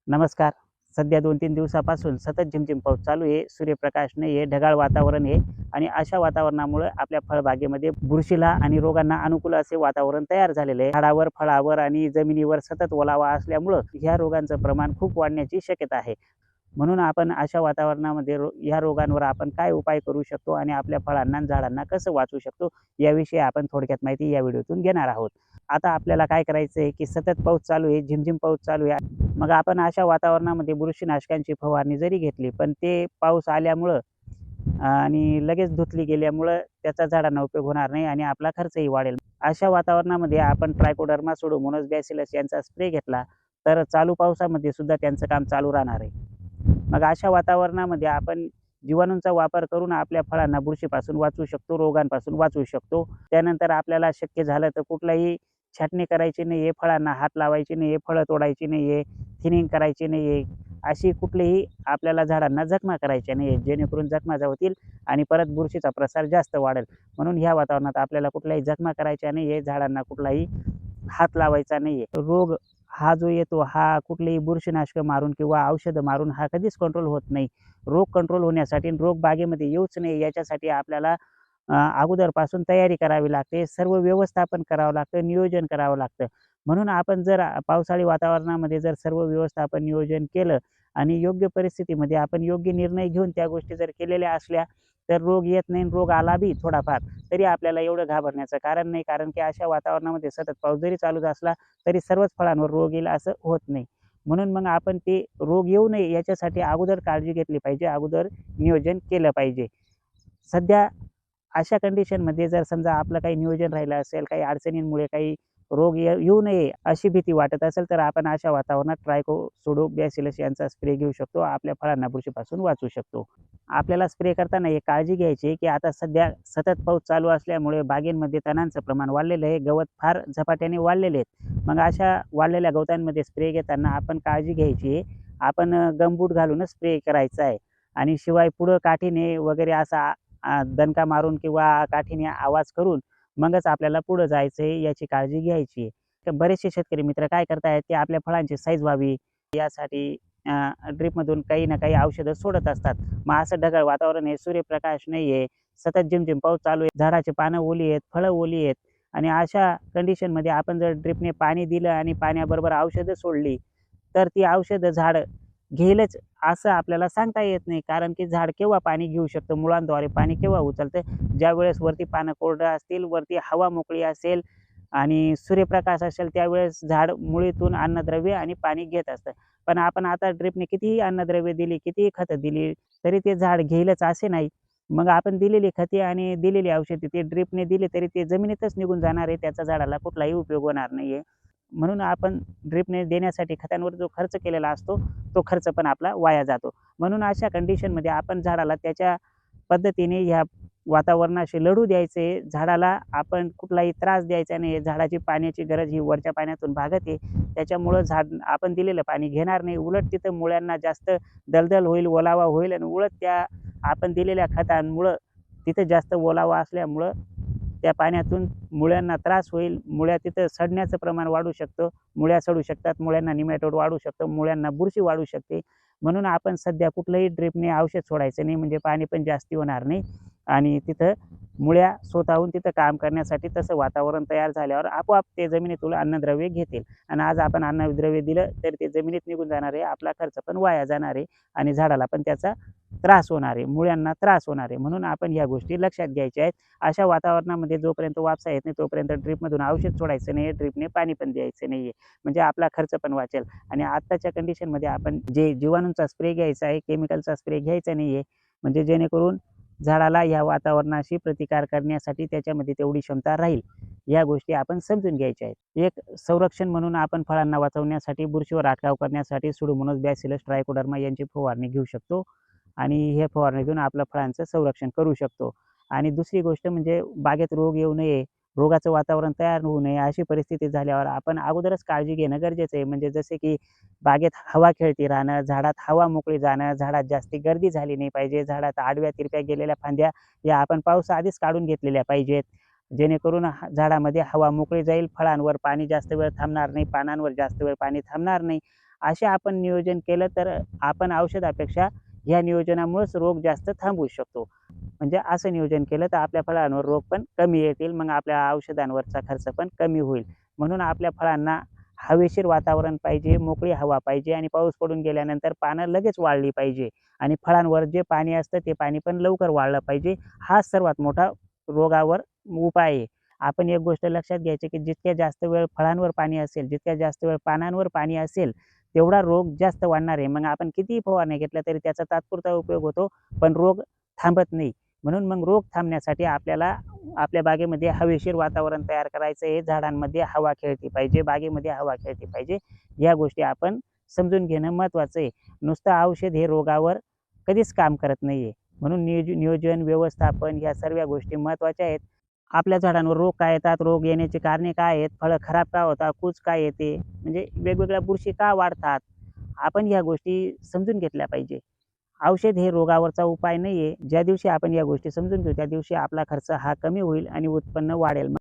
नमस्कार. सध्या 2-3 दिवसापासून सतत झिमझिम पाऊस चालू आहे. सूर्यप्रकाश नाही आहे, ढगाळ वातावरण आहे आणि अशा वातावरणामुळे आपल्या फळबागेमध्ये बुरशीला आणि रोगांना अनुकूल असे वातावरण तयार झालेले आहे. झाडावर, फळावर आणि जमिनीवर सतत ओलावा असल्यामुळं ह्या रोगांचं प्रमाण खूप वाढण्याची शक्यता आहे. म्हणून आपण अशा वातावरणामध्ये ह्या रोगांवर आपण काय उपाय करू शकतो आणि आपल्या फळांना आणि झाडांना कसं वाचवू शकतो, याविषयी आपण थोडक्यात माहिती या व्हिडिओतून घेणार आहोत. आता आपल्याला काय करायचं आहे, की सतत पाऊस चालू आहे, झिमझिम पाऊस चालू आहे. मग आपण अशा वातावरणामध्ये बुरशीनाशकांची फवारणी जरी घेतली, पण ते पाऊस आल्यामुळं आणि लगेच धुतली गेल्यामुळं त्याचा झाडांना उपयोग होणार नाही आणि आपला खर्चही वाढेल. अशा वातावरणामध्ये आपण ट्रायकोडर्मा, सुडोमोनास बॅसिलस यांचा स्प्रे घेतला, तर चालू पावसामध्ये सुद्धा त्यांचं काम चालू राहणार आहे. मग अशा वातावरणामध्ये आपण जीवाणूंचा वापर करून आपल्या फळांना बुरशीपासून वाचवू शकतो, रोगांपासून वाचवू शकतो. त्यानंतर आपल्याला शक्य झालं तर कुठलाही छाटणी करायची नाही आहे, फळांना हात लावायचे नाही आहे, फळं तोडायची नाही आहे, थिनिंग करायची नाही आहे. अशी कुठलीही आपल्याला झाडांना जखमा करायच्या नाही आहेत, जेणेकरून जखमा होतील आणि परत बुरशीचा प्रसार जास्त वाढेल. म्हणून ह्या वातावरणात आपल्याला कुठल्याही जखमा करायच्या नाही आहे, झाडांना कुठलाही हात लावायचा नाही आहे. रोग हा जो येतो हा कुठलीही बुरशीनाशकं मारून किंवा औषधं मारून हा कधीच कंट्रोल होत नाही. रोग कंट्रोल होण्यासाठी रोग बागेमध्ये येऊच नये याच्यासाठी आपल्याला अगोदरपासून तयारी करावी लागते. सर्व व्यवस्थापन करावं लागतं, नियोजन करावं लागतं. म्हणून आपण जर पावसाळी वातावरणामध्ये जर सर्व व्यवस्थापन नियोजन केलं आणि योग्य परिस्थितीमध्ये आपण योग्य निर्णय घेऊन त्या गोष्टी जर केलेल्या असल्या, तर रोग येत नाही. रोग आला बी थोडाफार, तरी आपल्याला एवढं घाबरण्याचं कारण नाही. कारण की अशा वातावरणामध्ये सतत पाऊस जरी चालूच असला, तरी सर्वच फळांवर रोग येईल असं होत नाही. म्हणून मग आपण ते रोग येऊ नये याच्यासाठी अगोदर काळजी घेतली पाहिजे, अगोदर नियोजन केलं पाहिजे. सध्या अशा कंडिशनमध्ये जर समजा आपलं काही नियोजन राहिलं असेल, काही अडचणींमुळे काही रोग येऊ नये अशी भीती वाटत असेल, तर आपण अशा वातावरणात ट्रायकोसुडोबॅसिलस यांचा स्प्रे घेऊ शकतो. आपल्या फळांना बुरशीपासून वाचवू शकतो. आपल्याला स्प्रे करताना एक काळजी घ्यायची आहे, की आता सध्या सतत पाऊस चालू असल्यामुळे बागेमध्ये तणांचं प्रमाण वाढलेलं आहे. गवत फार झपाट्याने वाढलेले आहेत. मग अशा वाढलेल्या गवतांमध्ये स्प्रे घेताना आपण काळजी घ्यायची आहे. आपण गमबूट घालूनच स्प्रे करायचा आहे आणि शिवाय पुढं काठीने वगैरे असा दणका मारून किंवा काठीने आवाज करून मगच आपल्याला पुढं जायचं आहे, याची काळजी घ्यायची आहे. तर बरेचसे शेतकरी मित्र काय करतायत, ते आपल्या फळांची साईज व्हावी यासाठी ड्रिपमधून काही ना काही औषधं सोडत असतात. मग असं ढगाळ वातावरण आहे, सूर्यप्रकाश नाही आहे, सतत झिमझिम पाऊस चालू आहे, झाडाची पानं ओली आहेत, फळं ओली आहेत आणि अशा कंडिशनमध्ये आपण जर ड्रिपने पाणी दिलं आणि पाण्याबरोबर औषधं सोडली, तर ती औषधं झाड घेईलच असं आपल्याला सांगता येत नाही. कारण की झाड केव्हा पाणी घेऊ शकतं, मुळांद्वारे पाणी केव्हा उचलतं, ज्यावेळेस वरती पानं कोरडं असतील, वरती हवा मोकळी असेल आणि सूर्यप्रकाश असेल, त्यावेळेस झाड मुळीतून अन्नद्रव्य आणि पाणी घेत असतं. पण आपण आता ड्रिपने कितीही अन्नद्रव्य दिली, कितीही खतं दिली, तरी ते झाड घेईलच असे नाही. मग आपण दिलेली खते आणि दिलेली औषधे ते ड्रिपने दिली तरी ते जमिनीतच निघून जाणार आहे, त्याचा झाडाला कुठलाही उपयोग होणार नाही. म्हणून आपण ड्रिपने देण्यासाठी खतांवर जो खर्च केलेला असतो, तो खर्च पण आपला वाया जातो. म्हणून अशा कंडिशनमध्ये आपण झाडाला त्याच्या पद्धतीने ह्या वातावरणाशी लढू द्यायचे. झाडाला आपण कुठलाही त्रास द्यायचा नाही. झाडाची पाण्याची गरज ही वरच्या पाण्यातून भागते. त्याच्यामुळं झाड आपण दिलेलं पाणी घेणार नाही. उलट तिथं मुळ्यांना जास्त दलदल होईल, ओलावा होईल आणि उलट त्या आपण दिलेल्या खतांमुळं तिथं जास्त ओलावा असल्यामुळं त्या पाण्यातून मुळ्यांना त्रास होईल. मुळ्या तिथं सडण्याचं प्रमाण वाढू शकतं. मुळ्या सडू शकतात, मुळ्यांना निमॅटोड वाढू शकतं, मुळ्यांना बुरशी वाढू शकते. म्हणून आपण सध्या कुठलंही ड्रिपने औषध सोडायचं नाही, म्हणजे पाणी पण जास्ती होणार नाही आणि तिथं मुळ्या स्वतःहून तिथं काम करण्यासाठी तसं वातावरण तयार झाल्यावर आपोआप ते जमिनीतून अन्नद्रव्य घेतील आणि आज आपण अन्नद्रव्य दिलं तर ते जमिनीत निघून जाणार आहे. आपला खर्च पण वाया जाणार आहे आणि झाडाला पण त्याचा त्रास होणार आहे, मुळ्यांना त्रास होणार आहे. म्हणून आपण ह्या गोष्टी लक्षात घ्यायच्या आहेत. अशा वातावरणामध्ये जोपर्यंत वापसा येत नाही तोपर्यंत ड्रिपमधून औषध सोडायचं नाही, ड्रिपने पाणी पण द्यायचं नाही आहे. म्हणजे आपला खर्च पण वाचेल आणि आत्ताच्या कंडिशनमध्ये आपण जे जीवाणूंचा स्प्रे घ्यायचा आहे, केमिकलचा स्प्रे घ्यायचा नाही आहे. म्हणजे जेणेकरून झाडाला या वातावरणाशी प्रतिकार करण्यासाठी त्याच्यामध्ये तेवढी क्षमता राहील. या गोष्टी आपण समजून घ्यायच्या आहेत. एक संरक्षण म्हणून आपण फळांना वाचवण्यासाठी, बुरशीवर अटकाव करण्यासाठी सुडोमोनास बॅसिलस, ट्रायकोडर्मा यांची फवारणी घेऊ शकतो आणि हे फवारणी घेऊन आपल्या फळांचं संरक्षण करू शकतो. आणि दुसरी गोष्ट म्हणजे बागेत रोग येऊ नये, रोगाचं वातावरण तयार होऊ नये अशी परिस्थिती झाल्यावर आपण अगोदरच काळजी घेणं गरजेचं आहे. म्हणजे जसे की बागेत हवा खेळती राहणं, झाडात हवा मोकळी जाणं, झाडात जास्ती गर्दी झाली नाही पाहिजे, झाडात आडव्या-तिरप्या गेलेल्या फांद्या या आपण पावसाआधीच काढून घेतलेल्या पाहिजेत. जेणेकरून झाडामध्ये हवा मोकळी जाईल, फळांवर पाणी जास्त वेळ थांबणार नाही, पानांवर जास्त वेळ पाणी थांबणार नाही असे आपण नियोजन केलं तर आपण औषधापेक्षा ह्या नियोजनामुळेच रोग जास्त थांबवू शकतो. म्हणजे असं नियोजन केलं तर आपल्या फळांवर रोग पण कमी येतील, मग आपल्या औषधांवरचा खर्च पण कमी होईल. म्हणून आपल्या फळांना हवेशीर वातावरण पाहिजे, मोकळी हवा पाहिजे आणि पाऊस पडून गेल्यानंतर पानं लगेच वाळली पाहिजे आणि फळांवर जे पाणी असतं ते पाणी पण लवकर वाळलं पाहिजे. हा सर्वात मोठा रोगावर उपाय आहे. आपण एक गोष्ट लक्षात घ्यायची की जितक्या जास्त वेळ फळांवर पाणी असेल, जितक्या जास्त वेळ पानांवर पाणी असेल, तेवढा रोग जास्त वाढणार आहे. मग आपण कितीही फवारण्या घेतल्या तरी त्याचा तात्पुरता उपयोग होतो, पण रोग थांबत नाही. म्हणून मग रोग थांबण्यासाठी आपल्याला आपल्या बागेमध्ये हवेशीर वातावरण तयार करायचं आहे. झाडांमध्ये हवा खेळती पाहिजे, बागेमध्ये हवा खेळती पाहिजे. या गोष्टी आपण समजून घेणं महत्त्वाचं आहे. नुसतं औषध हे रोगावर कधीच काम करत नाही आहे. म्हणून नियोजन, व्यवस्थापन ह्या सर्व गोष्टी महत्त्वाच्या आहेत. आपल्या झाडांवर रोग का येतात, रोग येण्याची कारणे काय आहेत, फळं खराब का होतात, कूच का येते, म्हणजे वेगवेगळ्या बुरशी का वाढतात, आपण ह्या गोष्टी समजून घेतल्या पाहिजे. औषध हे रोगावरचा उपाय नाही आहे. ज्या दिवशी आपण या गोष्टी समजून घेऊ त्या दिवशी आपला खर्च हा कमी होईल आणि उत्पन्न वाढेल.